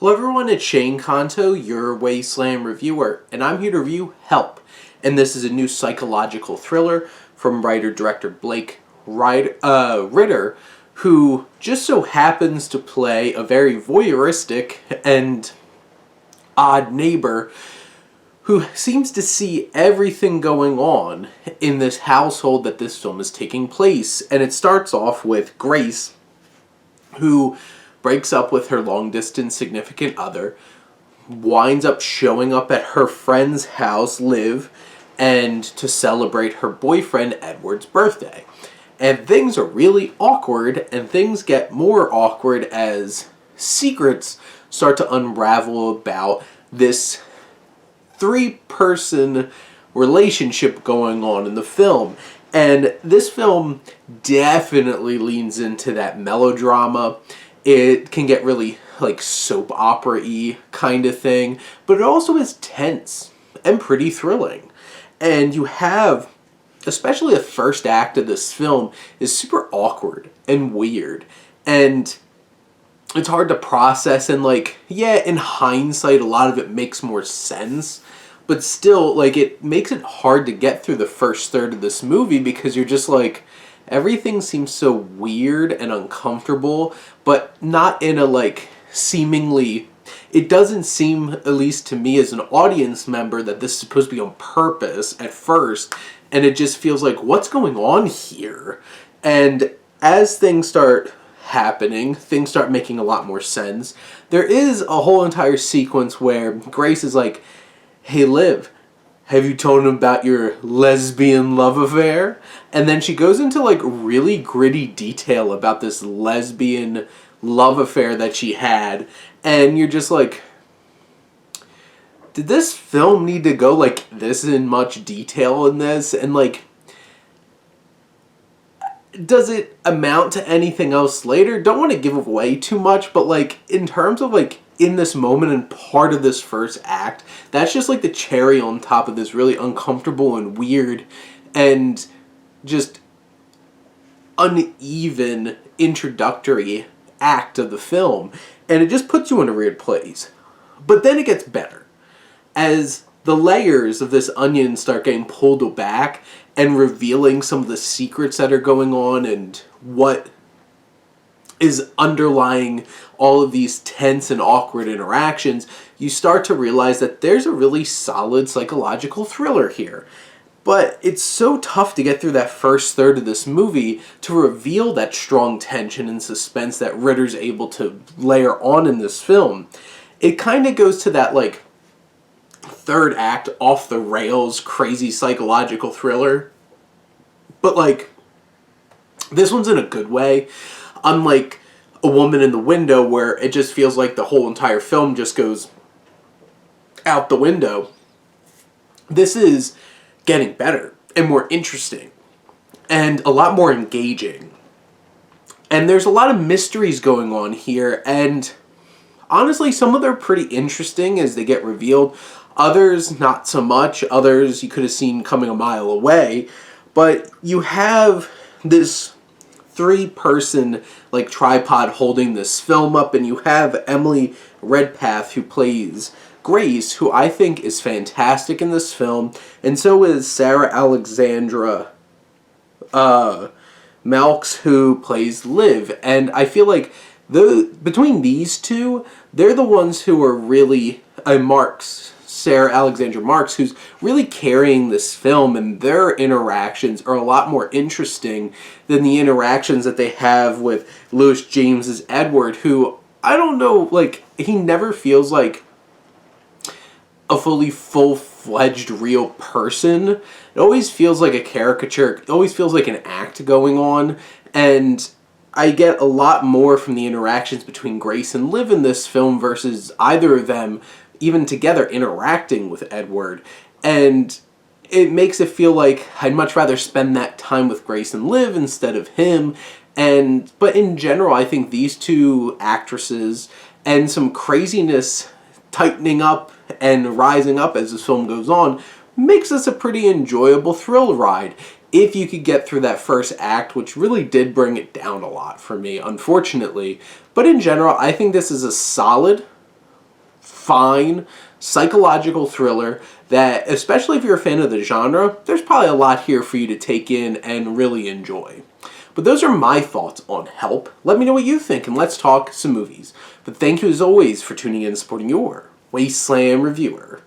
Hello everyone, it's Shane Kanto, your Wasteland reviewer, and I'm here to review Help. And this is a new psychological thriller from writer-director Blake Ritter, who just so happens to play a very voyeuristic and odd neighbor who seems to see everything going on in this household that this film is taking place. And it starts off with Grace, who breaks up with her long-distance significant other, winds up showing up at her friend's house, Liv, and to celebrate her boyfriend Edward's birthday. And things are really awkward, and things get more awkward as secrets start to unravel about this three-person relationship going on in the film. And this film definitely leans into that melodrama. It can get really like soap opera-y kind of thing, but it also is tense and pretty thrilling. And you have, especially the first act of this film, is super awkward and weird. And it's hard to process, and like, yeah, in hindsight, a lot of it makes more sense. But still, like, it makes it hard to get through the first third of this movie because you're just like, everything seems so weird and uncomfortable, but not in a, like, seemingly... It doesn't seem, at least to me as an audience member, that this is supposed to be on purpose at first, and it just feels like, what's going on here? And as things start happening, things start making a lot more sense. There is a whole entire sequence where Grace is like, "Hey, Liv, have you told him about your lesbian love affair?" And then she goes into like really gritty detail about this lesbian love affair that she had. And you're just like, did this film need to go like this in much detail in this? And like, does it amount to anything else later? Don't want to give away too much, but like in terms of like in this moment and part of this first act, that's just like the cherry on top of this really uncomfortable and weird and just uneven introductory act of the film. And it just puts you in a weird place. But then it gets better. As the layers of this onion start getting pulled back and revealing some of the secrets that are going on and what is underlying all of these tense and awkward interactions, you start to realize that there's a really solid psychological thriller here. But it's so tough to get through that first third of this movie to reveal that strong tension and suspense that Ritter's able to layer on in this film. It kind of goes to that, like, third act off the rails crazy psychological thriller. But, like, this one's in a good way. Unlike A Woman in the Window, where it just feels like the whole entire film just goes out the window. This is getting better and more interesting and a lot more engaging. And there's a lot of mysteries going on here, and honestly, some of them are pretty interesting as they get revealed. Others, not so much. Others you could have seen coming a mile away. But you have this three-person like tripod holding this film up, and you have Emily Redpath, who plays Grace, who I think is fantastic in this film, and so is Sarah Alexandra Malks, who plays Liv. And I feel like between these two, they're the ones who are really Sarah Alexandra Marks, who's really carrying this film, and their interactions are a lot more interesting than the interactions that they have with Louis James's Edward, who, I don't know, like, he never feels like a fully full-fledged real person. It always feels like a caricature. It always feels like an act going on, and I get a lot more from the interactions between Grace and Liv in this film versus either of them even together interacting with Edward. And it makes it feel like I'd much rather spend that time with Grace and Liv instead of him. But in general, I think these two actresses and some craziness tightening up and rising up as this film goes on makes this a pretty enjoyable thrill ride. If you could get through that first act, which really did bring it down a lot for me, unfortunately. But in general, I think this is a solid fine psychological thriller that, especially if you're a fan of the genre, there's probably a lot here for you to take in and really enjoy. But those are my thoughts on Help. Let me know what you think, and let's talk some movies. But thank you as always for tuning in and supporting your Wasteland reviewer.